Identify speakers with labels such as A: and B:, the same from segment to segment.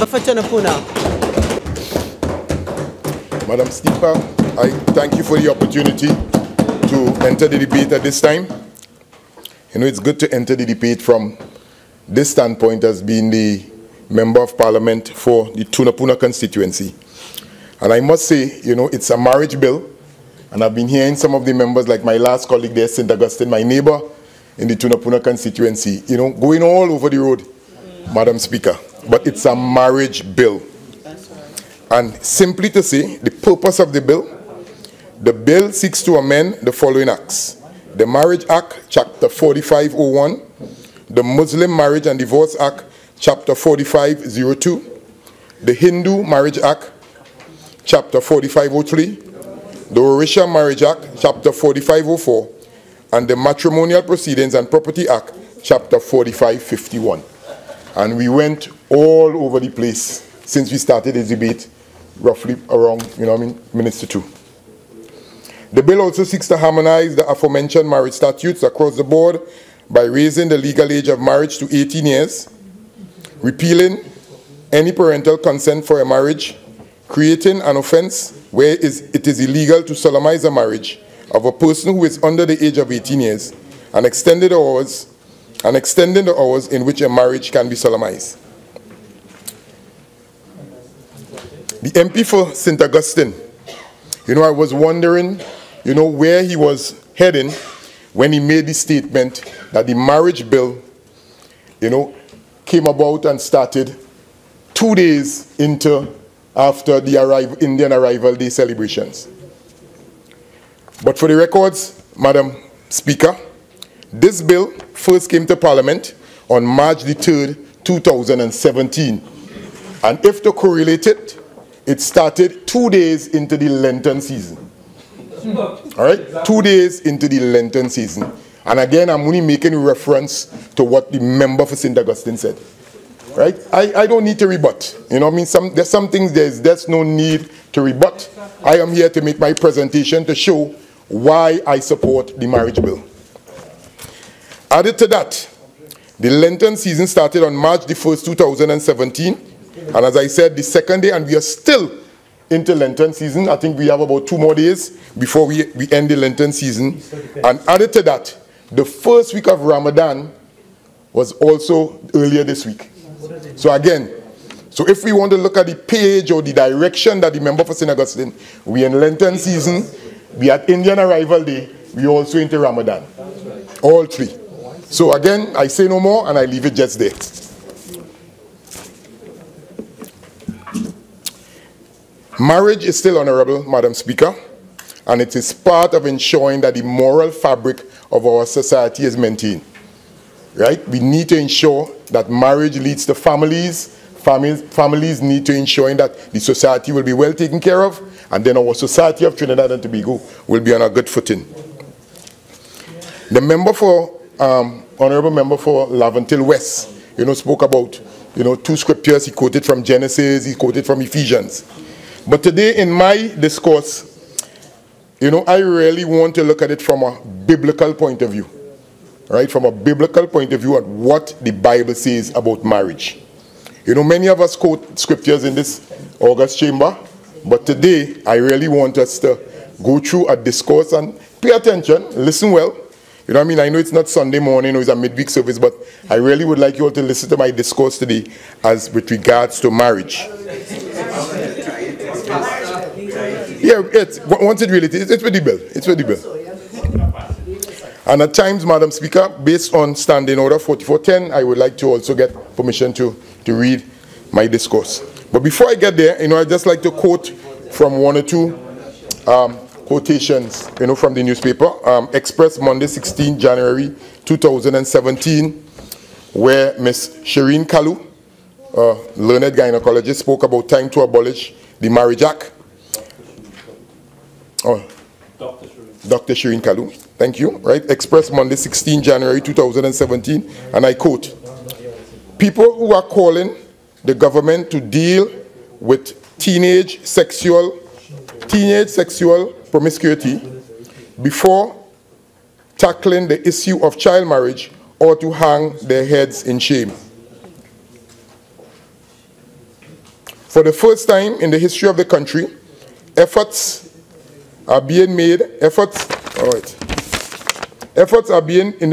A: for Tunapuna.
B: Madam Speaker, I thank you for the opportunity to enter the debate at this time. You know, it's good to enter the debate from this standpoint as being the Member of Parliament for the Tunapuna constituency. And I must say, you know, it's a marriage bill, and I've been hearing some of the members, like my last colleague there, St. Augustine, my neighbor in the Tunapuna constituency, you know, going all over the road, Madam Speaker. But it's a marriage bill. And simply to say, the purpose of the bill seeks to amend the following acts. The Marriage Act, Chapter 4501, the Muslim Marriage and Divorce Act, Chapter 4502, the Hindu Marriage Act, Chapter 4503, the Orisha Marriage Act, Chapter 4504, and the Matrimonial Proceedings and Property Act, Chapter 4551. And we went all over the place since we started the debate, roughly around, minutes to 2. The bill also seeks to harmonize the aforementioned marriage statutes across the board by raising the legal age of marriage to 18 years, repealing any parental consent for a marriage, creating an offense where it is illegal to solemnize a marriage of a person who is under the age of 18 years, and extending the hours in which a marriage can be solemnized. The MP for St. Augustine, I was wondering, where he was heading when he made the statement that the marriage bill, came about and started 2 days after the Indian Arrival Day celebrations. But for the records, Madam Speaker, this bill first came to Parliament on March the 3rd, 2017. And if to correlate it, it started 2 days into the Lenten season. All right? 2 days into the Lenten season. And again, I'm only making reference to what the member for St. Augustine said. Right? I don't need to rebut. There's some things there's no need to rebut. I am here to make my presentation to show why I support the marriage bill. Added to that, the Lenten season started on March the 1st, 2017. And as I said, the second day, and we are still into Lenten season. I think we have about 2 more days before we end the Lenten season. And added to that, the first week of Ramadan was also earlier this week. So again, if we want to look at the page or the direction that the member for St. Augustine, we in Lenten season, we at Indian Arrival Day, we also into Ramadan. All three. So again, I say no more and I leave it just there. Marriage is still honorable, Madam Speaker, and it is part of ensuring that the moral fabric of our society is maintained. Right? We need to ensure that marriage leads to families. Families need to ensure that the society will be well taken care of, and then our society of Trinidad and Tobago will be on a good footing. The member for, Honorable Member for Laventille West, spoke about, 2 scriptures. He quoted from Genesis, he quoted from Ephesians. But today in my discourse, I really want to look at it from a biblical point of view. Right, from a biblical point of view at what the Bible says about marriage. Many of us quote scriptures in this August chamber, but today I really want us to go through a discourse and pay attention, listen well. I know it's not Sunday morning or it's a midweek service, but I really would like you all to listen to my discourse today as with regards to marriage. Yeah, once it really is, it's with the bill. It's with the bill. And at times, Madam Speaker, based on Standing Order 4410, I would like to also get permission to read my discourse. But before I get there, I'd just like to quote from 1 or 2 quotations, from the newspaper. Express Monday, 16 January 2017, where Ms. Shireen Kalu, learned gynecologist, spoke about time to abolish the Marriage Act. Dr. Shireen Kalu. Thank you. Right? Express Monday, 16 January 2017, and I quote, "People who are calling the government to deal with teenage sexual promiscuity before tackling the issue of child marriage ought to hang their heads in shame." For the first time in the history of the country, efforts are being made, in the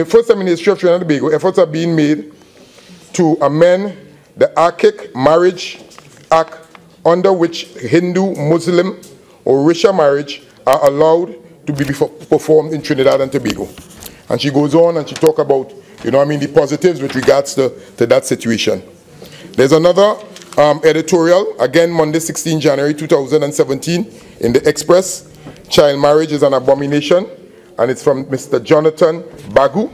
B: first time in the history of Trinidad and Tobago, efforts are being made to amend the Archaic Marriage Act, under which Hindu, Muslim, or Risha marriage are allowed to be performed in Trinidad and Tobago. And she goes on and she talks about, the positives with regards to that situation. There's another editorial, again Monday 16 January 2017 in the Express. Child marriage is an abomination, and it's from Mr. Jonathan Bagu.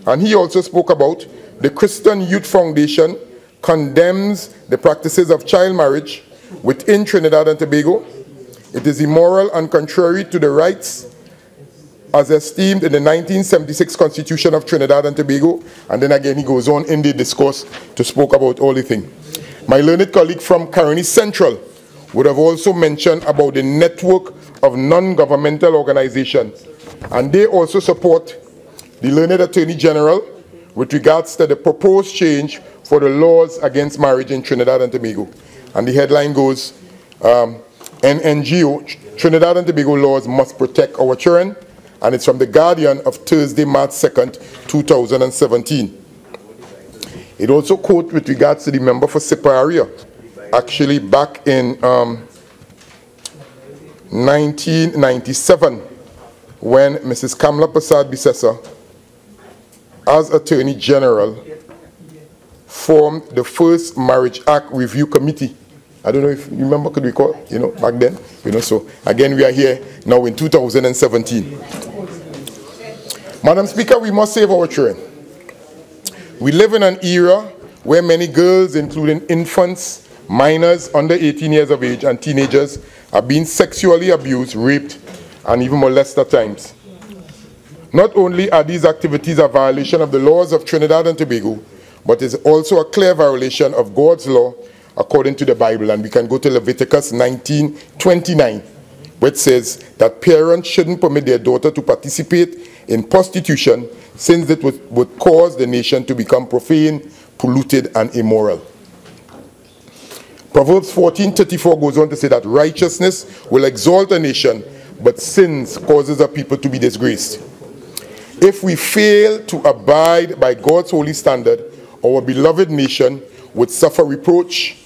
B: And he also spoke about the Christian Youth Foundation condemns the practices of child marriage within Trinidad and Tobago. It is immoral and contrary to the rights as esteemed in the 1976 Constitution of Trinidad and Tobago. And then again he goes on in the discourse to speak about all the things. My learned colleague from Caroni Central would have also mentioned about the network of non-governmental organizations. And they also support the learned Attorney General with regards to the proposed change for the laws against marriage in Trinidad and Tobago. And the headline goes, NNGO, Trinidad and Tobago laws must protect our children. And it's from the Guardian of Thursday, March 2nd, 2017. It also quotes with regards to the member for Siparia, actually back in 1997, when Mrs. Kamla Prasad Bisesa, as Attorney General, formed the first Marriage Act Review Committee. I don't know if you remember, could we call, back then? So again, we are here now in 2017. Madam Speaker, we must save our children. We live in an era where many girls, including infants, minors under 18 years of age, and teenagers are being sexually abused, raped, and even molested at times. Not only are these activities a violation of the laws of Trinidad and Tobago, but is also a clear violation of God's law according to the Bible. And we can go to Leviticus 19:29, which says that parents shouldn't permit their daughter to participate in prostitution, since it would cause the nation to become profane, polluted, and immoral. Proverbs 14:34 goes on to say that righteousness will exalt a nation, but sins causes a people to be disgraced. If we fail to abide by God's holy standard, our beloved nation would suffer reproach.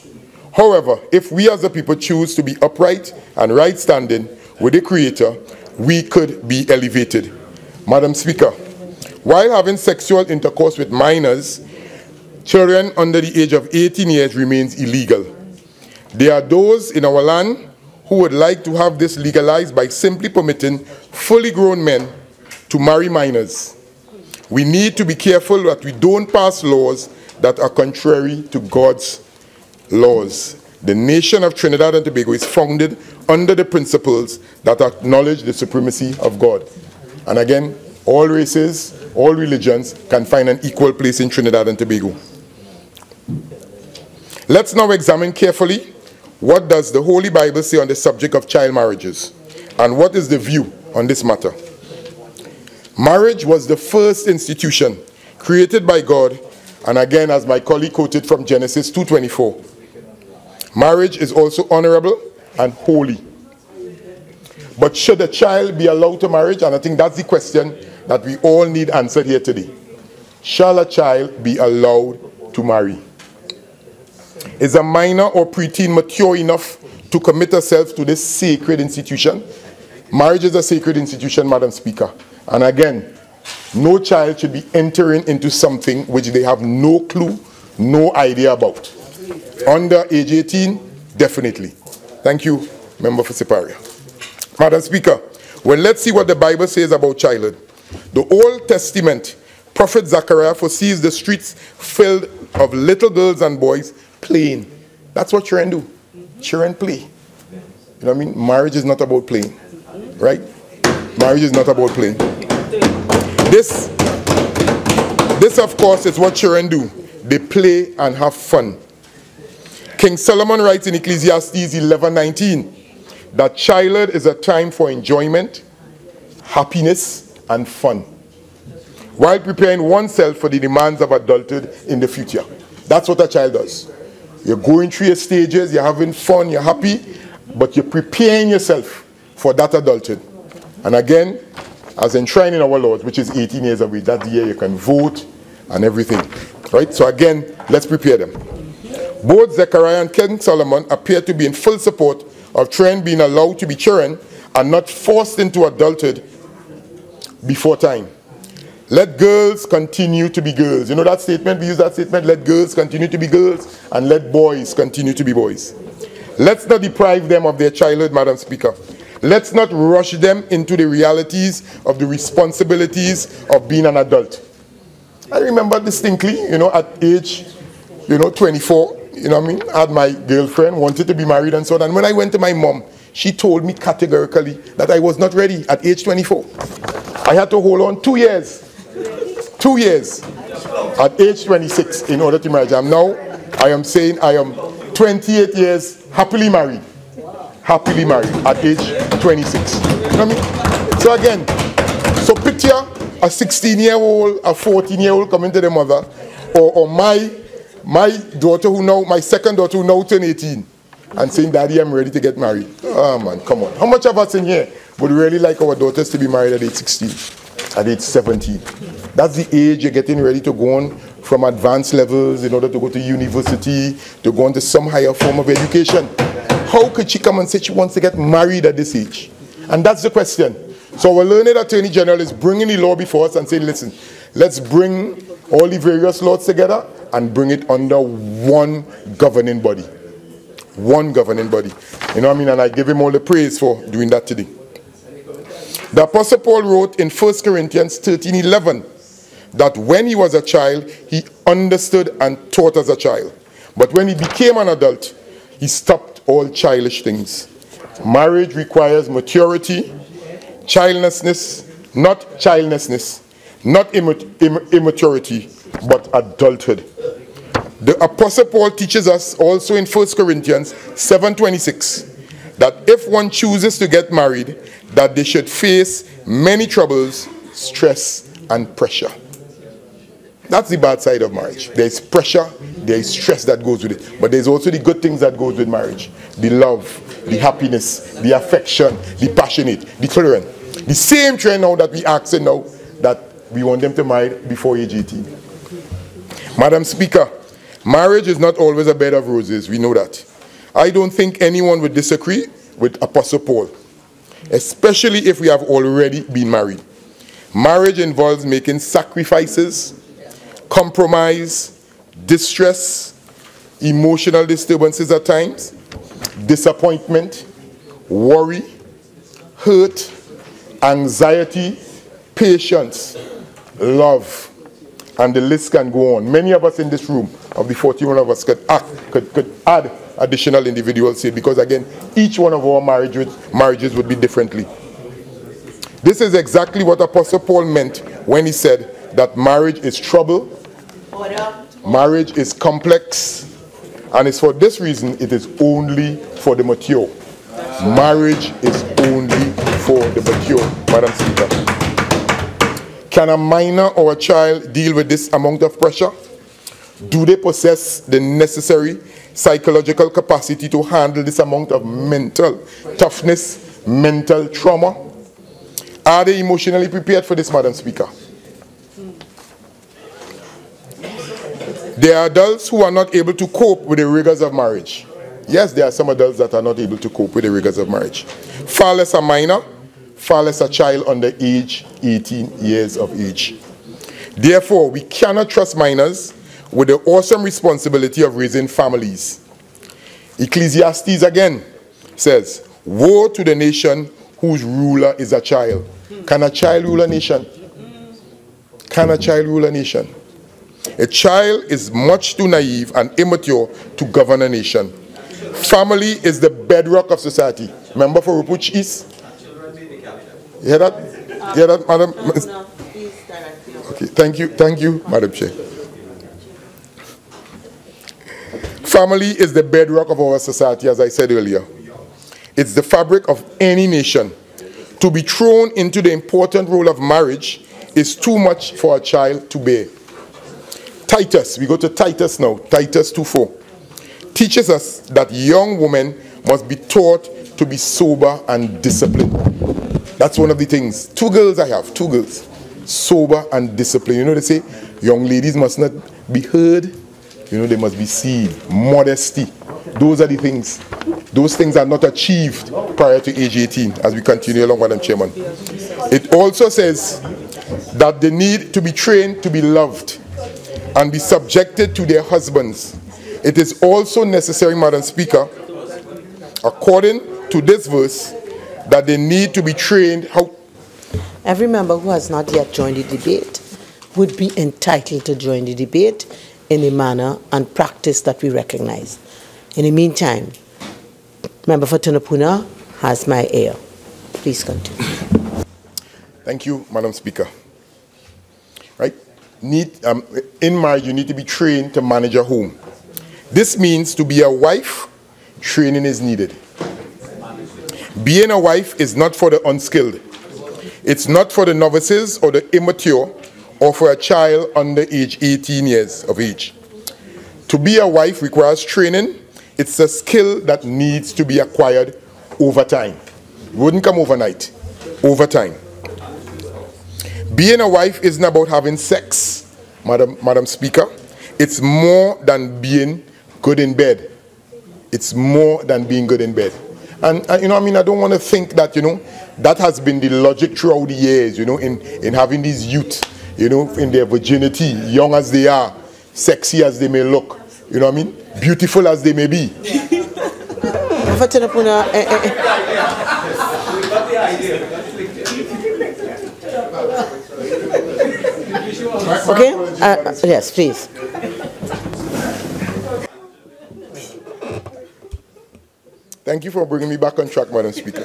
B: However, if we as a people choose to be upright and right standing with the Creator, we could be elevated. Madam Speaker, while having sexual intercourse with minors, children under the age of 18 years remains illegal. There are those in our land who would like to have this legalized by simply permitting fully grown men to marry minors. We need to be careful that we don't pass laws that are contrary to God's laws. The nation of Trinidad and Tobago is founded under the principles that acknowledge the supremacy of God. And again, all races, all religions can find an equal place in Trinidad and Tobago. Let's now examine carefully what does the Holy Bible say on the subject of child marriages, and what is the view on this matter. Marriage was the first institution created by God, and again, as my colleague quoted from Genesis 2:24, marriage is also honorable and holy. But should a child be allowed to marry? And I think that's the question that we all need answered here today. Shall a child be allowed to marry? Is a minor or preteen mature enough to commit herself to this sacred institution? Marriage is a sacred institution, Madam Speaker. And again, no child should be entering into something which they have no clue, no idea about. Under age 18, definitely. Thank you, Member for Siparia. Madam Speaker, well, let's see what the Bible says about childhood. The Old Testament, Prophet Zechariah foresees the streets filled of little girls and boys playing. That's what children do. Children play. You know what I mean? Marriage is not about playing, right? Marriage is not about playing. This of course, is what children do. They play and have fun. King Solomon writes in Ecclesiastes 11:19 that childhood is a time for enjoyment, happiness, and fun, while preparing oneself for the demands of adulthood in the future. That's what a child does. You're going through your stages, you're having fun, you're happy, but you're preparing yourself for that adulthood. And again, as enshrined in our laws, which is 18 years of age, that year you can vote and everything. Right? So again, let's prepare them. Both Zechariah and King Solomon appear to be in full support of children being allowed to be children and not forced into adulthood before time. Let girls continue to be girls. You know that statement? We use that statement, let girls continue to be girls and let boys continue to be boys. Let's not deprive them of their childhood, Madam Speaker. Let's not rush them into the realities of the responsibilities of being an adult. I remember distinctly, at age, 24, I mean, I had my girlfriend, wanted to be married and so on. And when I went to my mom, she told me categorically that I was not ready at age 24. I had to hold on 2 years. 2 years at age 26 in order to marry. I am saying I am 28 years happily married. Happily married at age 26. You know what I mean? So again, so picture a 16-year-old, a 14-year-old coming to the mother, or my daughter my second daughter who now turned 18, and saying, Daddy, I'm ready to get married. Oh man, come on. How much of us in here would really like our daughters to be married at age 16, at age 17? That's the age you're getting ready to go on from advanced levels in order to go to university, to go on to some higher form of education. How could she come and say she wants to get married at this age? And that's the question. So our learned Attorney General is bringing the law before us and saying, listen, let's bring all the various laws together and bring it under one governing body. One governing body. You know what I mean? And I give him all the praise for doing that today. The Apostle Paul wrote in 1 Corinthians 13:11 that when he was a child, he understood and taught as a child. But when he became an adult, he stopped all childish things. Marriage requires maturity, childlessness, not immaturity, but adulthood. The Apostle Paul teaches us also in 1 Corinthians 7:26 that if one chooses to get married, that they should face many troubles, stress, and pressure. That's the bad side of marriage. There is pressure, there is stress that goes with it. But there's also the good things that goes with marriage. The love, the happiness, the affection, the passionate, the tolerant. The same trend now that we asking now that we want them to marry before age 18. Madam Speaker, marriage is not always a bed of roses. We know that. I don't think anyone would disagree with Apostle Paul, especially if we have already been married. Marriage involves making sacrifices, compromise, distress, emotional disturbances at times, disappointment, worry, hurt, anxiety, patience, love, and the list can go on. Many of us in this room, of the 41 of us, could add additional individuals here, because again, each one of our marriages would be differently. This is exactly what Apostle Paul meant when he said that marriage is trouble, marriage is complex, and it's for this reason it is only for the mature. Marriage is only for the mature, Madam Speaker. Can a minor or a child deal with this amount of pressure? Do they possess the necessary psychological capacity to handle this amount of mental toughness, mental trauma? Are they emotionally prepared for this, Madam Speaker? There are adults who are not able to cope with the rigors of marriage. Yes, there are some adults that are not able to cope with the rigors of marriage. Far less a minor, far less a child under age 18 years of age. Therefore, we cannot trust minors with the awesome responsibility of raising families. Ecclesiastes again says, woe to the nation whose ruler is a child. Can a child rule a nation? Can a child rule a nation? A child is much too naive and immature to govern a nation. Family is the bedrock of society. Remember for Rupuch is? You hear that? You hear that, Madam?
A: No,
B: okay, thank you, Madam Chair. Family is the bedrock of our society, as I said earlier. It's the fabric of any nation. To be thrown into the important role of marriage is too much for a child to bear. Titus, we go to Titus now, Titus 2:4. teaches us that young women must be taught to be sober and disciplined. That's one of the things. 2 girls I have, 2 girls. Sober and disciplined. You know, they say young ladies must not be heard. You know, they must be seen. Modesty. Those are the things. Those things are not achieved prior to age 18, as we continue along, Madam Chairman. It also says that they need to be trained to be loved and be subjected to their husbands. It is also necessary, Madam Speaker, according to this verse, that they need to be trained how...
A: Every member who has not yet joined the debate would be entitled to join the debate in a manner and practice that we recognize. In the meantime, Member for Tunapuna has my ear. Please continue.
B: Thank you, Madam Speaker. Right? In marriage, you need to be trained to manage a home. This means to be a wife, training is needed. Being a wife is not for the unskilled. It's not for the novices or the immature or for a child under age 18 years of age. To be a wife requires training. It's a skill that needs to be acquired over time. It wouldn't come overnight, over time. Being a wife isn't about having sex, Madam Speaker. It's more than being good in bed. It's more than being good in bed. And you know, I mean, I don't want to think that, you know, that has been the logic throughout the years, you know, in having these youth, you know, in their virginity, young as they are, sexy as they may look, you know what I mean? Beautiful as they may be.
A: Okay? Yes, please.
B: Thank you for bringing me back on track, Madam Speaker.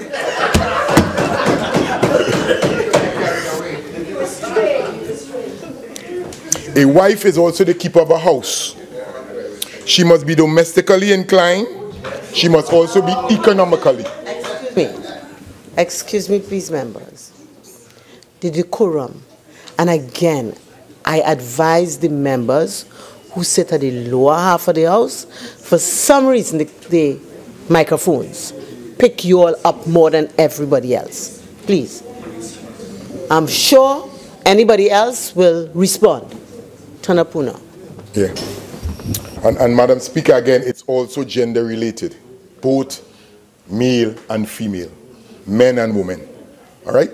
B: A wife is also the keeper of a house. She must be domestically inclined. She must also be economically.
A: Excuse me, please, members. The decorum. And again, I advise the members who sit at the lower half of the house, for some reason, the microphones pick you all up more than everybody else. Please. I'm sure anybody else will respond. Tunapuna.
B: Yeah. And Madam Speaker, again, it's also gender related. Both male and female. Men and women. All right?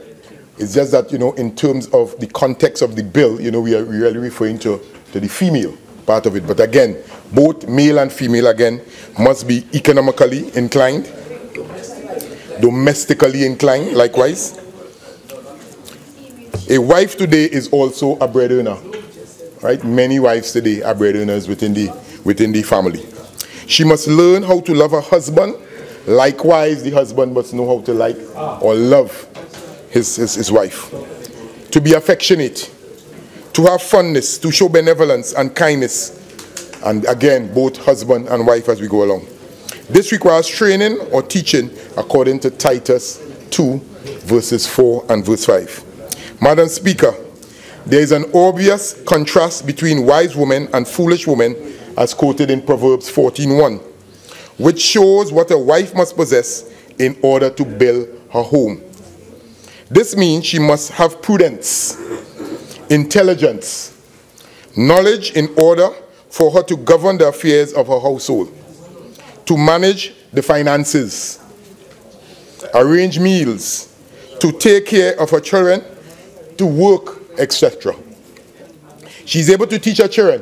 B: It's just that, you know, in terms of the context of the bill, you know, we are really referring to the female part of it. But again, both male and female, again, must be economically inclined, domestically inclined, likewise. A wife today is also a breadwinner, right? Many wives today are breadwinners within the family. She must learn how to love her husband. Likewise, the husband must know how to like or love his wife. To be affectionate, to have fondness, to show benevolence and kindness. And again, both husband and wife as we go along. This requires training or teaching according to Titus 2, verses 4 and verse 5. Madam Speaker, there is an obvious contrast between wise women and foolish women as quoted in Proverbs 14:1, which shows what a wife must possess in order to build her home. This means she must have prudence, intelligence, knowledge in order for her to govern the affairs of her household, to manage the finances, arrange meals, to take care of her children, to work, etc. She's able to teach her children,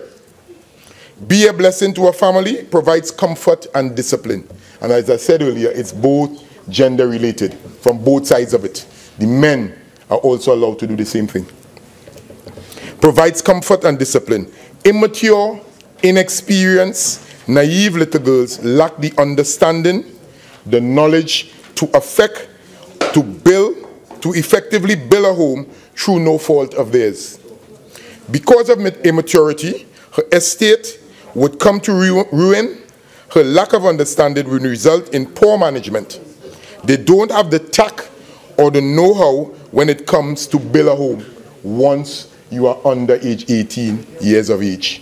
B: be a blessing to her family, provides comfort and discipline. And as I said earlier, it's both gender related, from both sides of it. The men are also allowed to do the same thing. Provides comfort and discipline. Immature, inexperienced, naive little girls lack the understanding, the knowledge to effectively build a home through no fault of theirs. Because of immaturity, her estate would come to ruin. Her lack of understanding would result in poor management. They don't have the tact or the know-how when it comes to build a home once you are under age 18 years of age.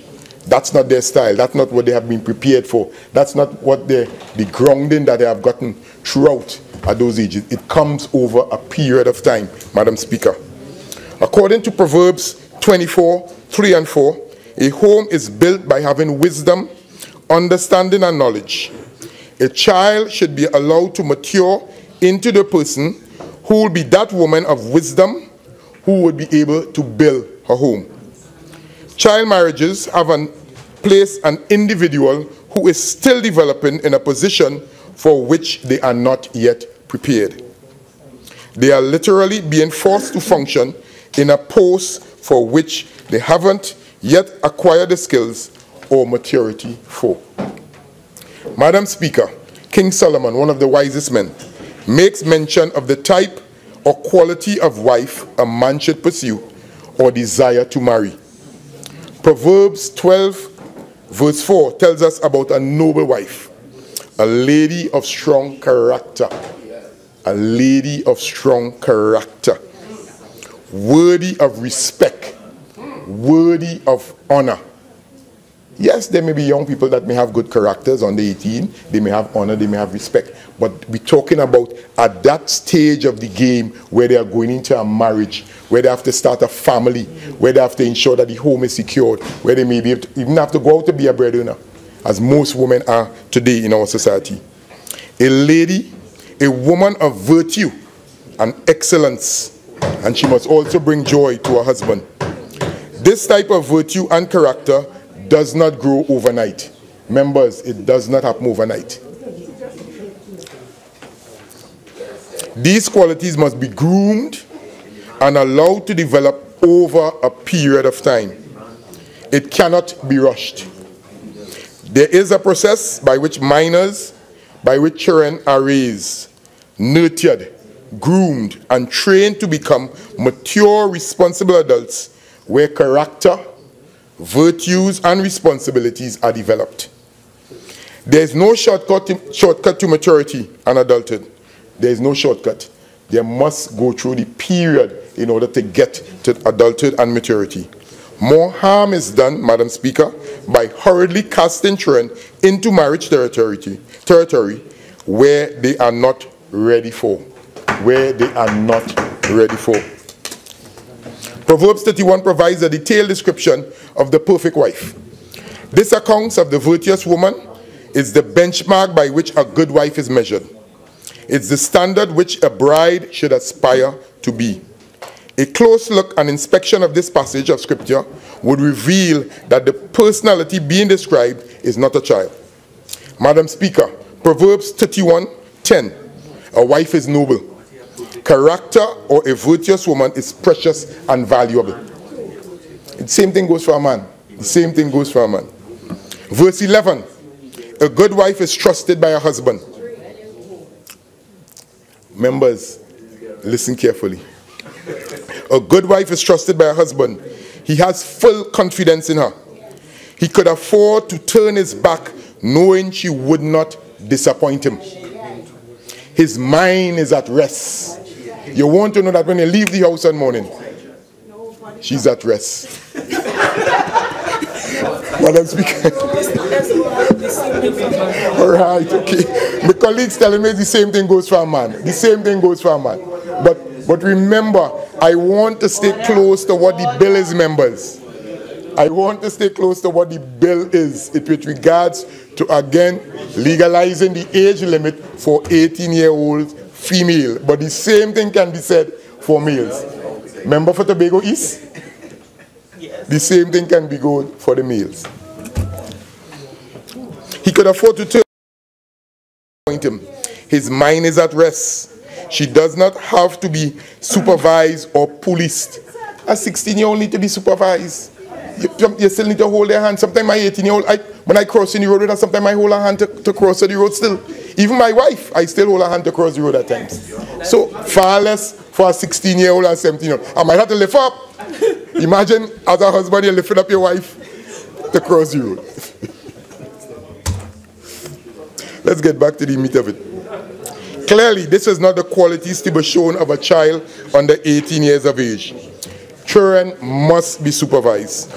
B: That's not their style. That's not what they have been prepared for. That's not what the grounding that they have gotten throughout at those ages. It comes over a period of time, Madam Speaker. According to Proverbs 24:3 and 4, a home is built by having wisdom, understanding, and knowledge. A child should be allowed to mature into the person who will be that woman of wisdom who would be able to build her home. Child marriages have placed an individual who is still developing in a position for which they are not yet prepared. They are literally being forced to function in a post for which they haven't yet acquired the skills or maturity for. Madam Speaker, King Solomon, one of the wisest men, makes mention of the type or quality of wife a man should pursue or desire to marry. Proverbs 12 verse 4 tells us about a noble wife, a lady of strong character, a lady of strong character, worthy of respect, worthy of honor. Yes, there may be young people that may have good characters under 18, they may have honor, they may have respect, but we're talking about at that stage of the game where they are going into a marriage, where they have to start a family, where they have to ensure that the home is secured, where they may be able to, even have to go out to be a breadwinner, as most women are today in our society. A lady, a woman of virtue and excellence, and she must also bring joy to her husband. This type of virtue and character does not grow overnight. Members, it does not happen overnight. These qualities must be groomed and allowed to develop over a period of time. It cannot be rushed. There is a process by which children are raised, nurtured, groomed, and trained to become mature, responsible adults where character, virtues, and responsibilities are developed. There is no shortcut to maturity and adulthood. There is no shortcut. They must go through the period in order to get to adulthood and maturity. More harm is done, Madam Speaker, by hurriedly casting children into marriage territory where they are not ready for. Where they are not ready for. Proverbs 31 provides a detailed description of the perfect wife. This account of the virtuous woman is the benchmark by which a good wife is measured. It's the standard which a bride should aspire to be. A close look and inspection of this passage of scripture would reveal that the personality being described is not a child. Madam Speaker, Proverbs 31:10, a wife is noble. Character or a virtuous woman is precious and valuable. The same thing goes for a man. The same thing goes for a man. Verse 11, a good wife is trusted by her husband. Members, listen carefully. A good wife is trusted by her husband. He has full confidence in her. He could afford to turn his back knowing she would not disappoint him. His mind is at rest. You want to know that when you leave the house one morning, she's at rest. Madam Speaker. All right, okay. My colleagues telling me the same thing goes for a man. The same thing goes for a man. But remember, I want to stay close to what the bill is, members. I want to stay close to what the bill is with regards to, again, legalizing the age limit for 18-year-old female. But the same thing can be said for males. Member for Tobago East? Yes. The same thing can be good for the males. He could afford to turn him. His mind is at rest. She does not have to be supervised or policed. A 16-year-old need to be supervised. You still need to hold their hand. Sometimes my 18-year-old, when I cross in the road with her, sometimes I hold her hand to cross the road still. Even my wife, I still hold her hand to cross the road at times. So far less for a 16-year-old or 17-year-old. I might have to lift up. Imagine as a husband, you're lifting up your wife to cross the road. Let's get back to the meat of it. Clearly, this is not the qualities to be shown of a child under 18 years of age. Children must be supervised.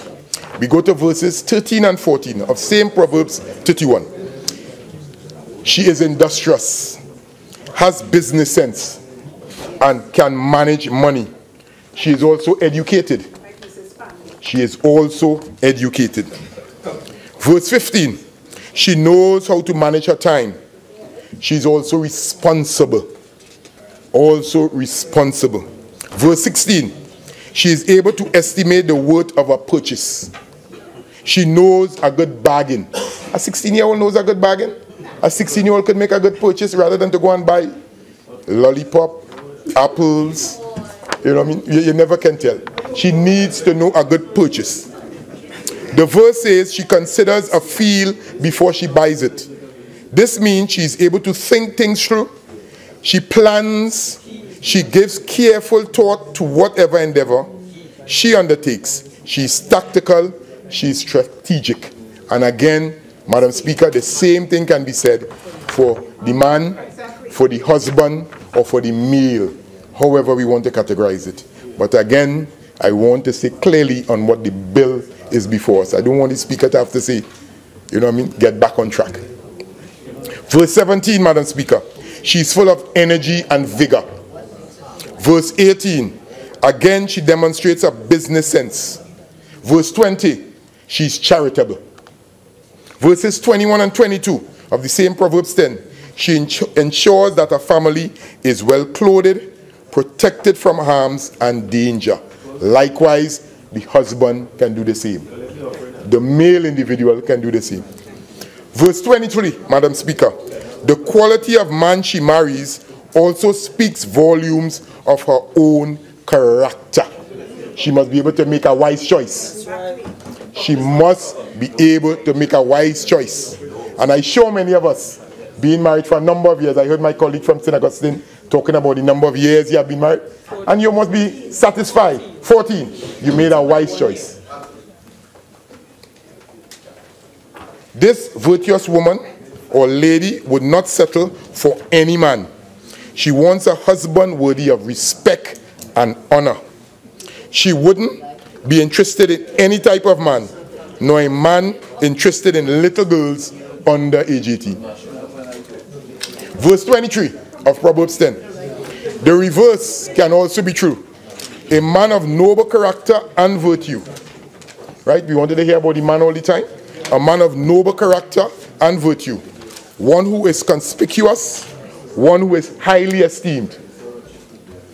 B: We go to verses 13 and 14 of same Proverbs 31. She is industrious, has business sense, and can manage money. She is also educated. She is also educated. Verse 15. She knows how to manage her time. She is also responsible. Also responsible. Verse 16. She is able to estimate the worth of a purchase. She knows a good bargain. A 16-year-old knows a good bargain. A 16-year-old could make a good purchase rather than to go and buy lollipop, apples. You know what I mean? You never can tell. She needs to know a good purchase. The verse says she considers a field before she buys it. This means she is able to think things through. She plans. She gives careful thought to whatever endeavor she undertakes. She is tactical. She is strategic. And again, Madam Speaker, the same thing can be said for the man, for the husband, or for the male, however we want to categorize it. But again, I want to say clearly on what the bill is before us. I don't want the speaker to have to say, you know what I mean, get back on track. Verse 17, Madam Speaker, she's full of energy and vigor. Verse 18, again she demonstrates a business sense. Verse 20, she's charitable. Verses 21 and 22 of the same Proverbs 10, she ensures that her family is well clothed, protected from harms and danger. Likewise, the husband can do the same. The male individual can do the same. Verse 23, Madam Speaker, the quality of man she marries also speaks volumes of her own character. She must be able to make a wise choice. She must be able to make a wise choice. And I sure many of us, being married for a number of years, I heard my colleague from St. Augustine talking about the number of years you have been married, and you must be satisfied. 14, you made a wise choice. This virtuous woman or lady would not settle for any man. She wants a husband worthy of respect and honor. She wouldn't be interested in any type of man, nor a man interested in little girls under age 18. Verse 23 of Proverbs 10. The reverse can also be true. A man of noble character and virtue. Right? We wanted to hear about the man all the time. A man of noble character and virtue. One who is conspicuous. One who is highly esteemed.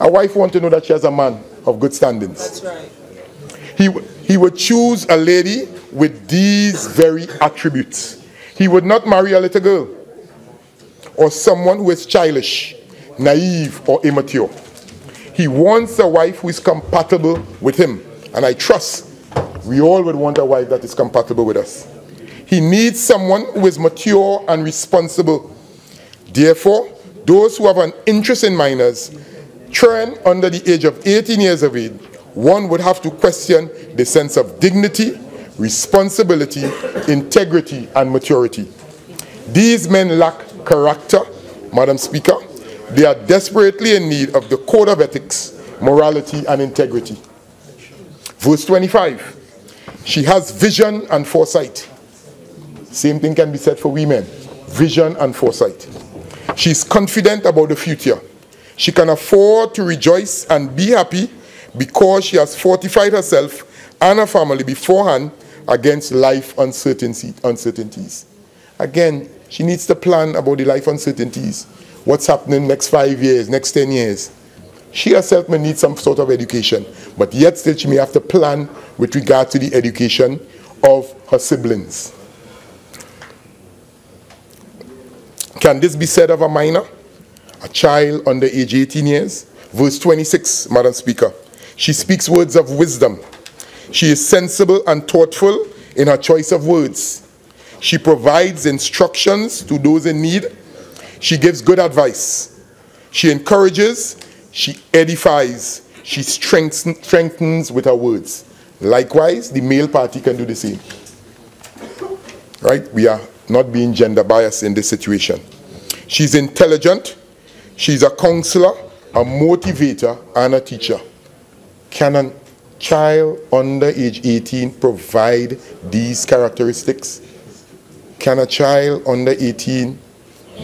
B: A wife wants to know that she has a man of good standings.
A: That's right.
B: He would choose a lady with these very attributes. He would not marry a little girl or someone who is childish, naive, or immature. He wants a wife who is compatible with him. And I trust we all would want a wife that is compatible with us. He needs someone who is mature and responsible. Therefore, those who have an interest in minors, children under the age of 18 years of age, one would have to question the sense of dignity, responsibility, integrity, and maturity. These men lack character, Madam Speaker. They are desperately in need of the code of ethics, morality, and integrity. Verse 25. She has vision and foresight. Same thing can be said for women. Vision and foresight. She's confident about the future. She can afford to rejoice and be happy because she has fortified herself and her family beforehand against life uncertainties. Again, she needs to plan about the life uncertainties. What's happening next 5 years, next 10 years. She herself may need some sort of education, but yet still she may have to plan with regard to the education of her siblings. Can this be said of a minor? A child under age 18 years? Verse 26, Madam Speaker. She speaks words of wisdom. She is sensible and thoughtful in her choice of words. She provides instructions to those in need. She gives good advice. She encourages. She edifies. She strengthens with her words. Likewise, the male party can do the same. Right? We are not being gender biased in this situation. She's intelligent. She's a counselor, a motivator, and a teacher. Can child under age 18 provide these characteristics? Can a child under 18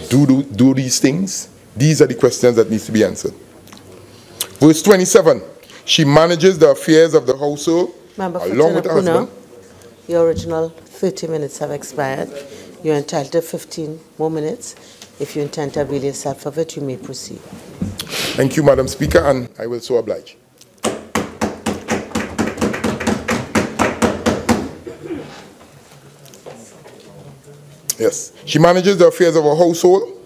B: do these things? These are the questions that needs to be answered. Verse 27, she manages the affairs of the household along with her husband.
A: Your original 30 minutes have expired. You're entitled to 15 more minutes. If you intend to avail yourself of it, you may proceed.
B: Thank you, Madam Speaker, and I will so oblige. Yes, she manages the affairs of her household.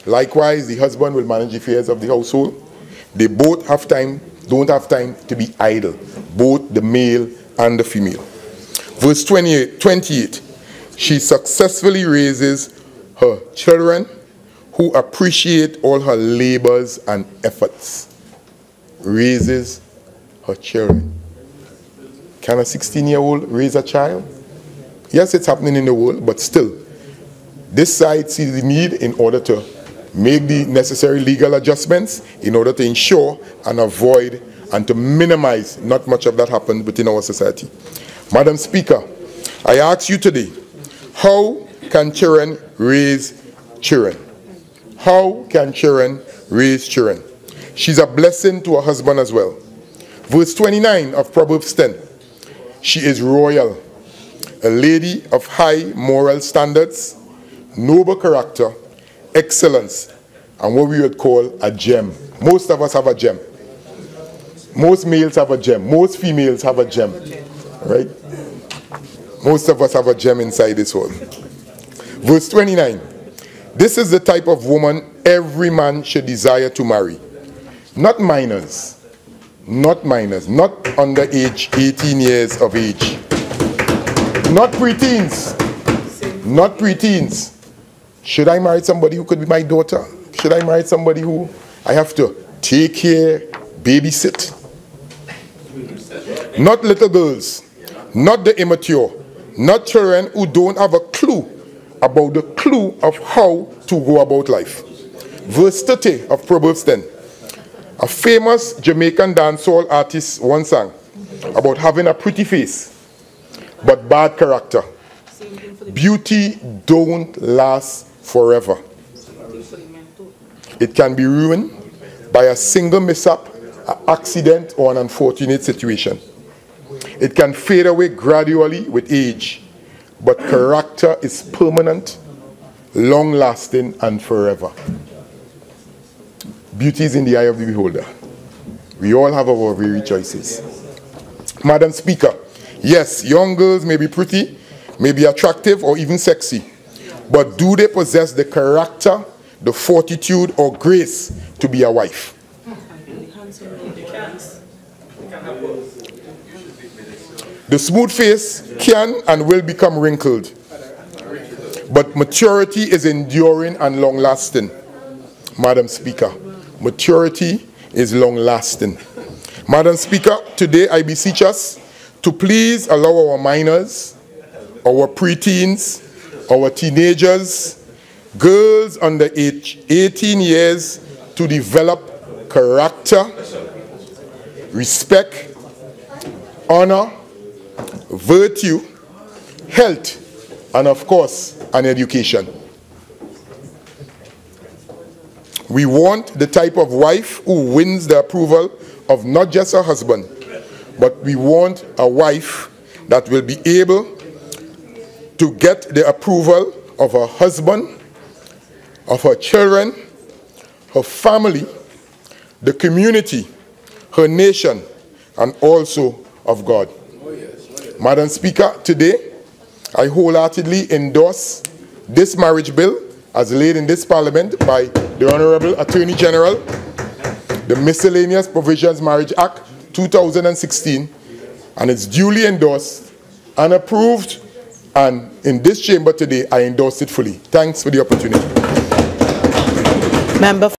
B: Likewise, the husband will manage the affairs of the household. They both have time, don't have time to be idle, both the male and the female. Verse 28, she successfully raises her children who appreciate all her labors and efforts. Raises her children. Can a 16-year-old raise a child? Yes, it's happening in the world, but still, this side sees the need in order to make the necessary legal adjustments in order to ensure and avoid and to minimize not much of that happens within our society. Madam Speaker, I ask you today, how can children raise children? How can children raise children? She's a blessing to her husband as well. Verse 29 of Proverbs 10, she is royal, a lady of high moral standards, noble character, excellence, and what we would call a gem. Most of us have a gem. Most males have a gem. Most females have a gem. Right? Most of us have a gem inside this world. Verse 29. This is the type of woman every man should desire to marry. Not minors. Not minors. Not under age 18 years of age. Not preteens. Not preteens. Should I marry somebody who could be my daughter? Should I marry somebody who I have to take care, babysit? Not little girls, not the immature, not children who don't have a clue about the clue of how to go about life. Verse 30 of Proverbs 10. A famous Jamaican dancehall artist once sang about having a pretty face, but bad character. Beauty don't last forever. It can be ruined by a single mishap, an accident, or an unfortunate situation. It can fade away gradually with age, but character is permanent, long-lasting, and forever. Beauty is in the eye of the beholder. We all have our very choices. Madam Speaker, yes, young girls may be pretty, may be attractive, or even sexy, but do they possess the character, the fortitude, or grace to be a wife? The smooth face can and will become wrinkled, but maturity is enduring and long-lasting. Madam Speaker, maturity is long-lasting. Madam Speaker, today I beseech us to please allow our minors, our preteens, our teenagers, girls under age 18 years to develop character, respect, honor, virtue, health, and of course, an education. We want the type of wife who wins the approval of not just her husband, but we want a wife that will be able to get the approval of her husband, of her children, her family, the community, her nation, and also of God. Madam Speaker, today I wholeheartedly endorse this marriage bill as laid in this Parliament by the Honorable Attorney General, the Miscellaneous Provisions Marriage Act 2016, and it's duly endorsed and approved, and in this chamber today I endorse it fully. Thanks for the opportunity.
A: Member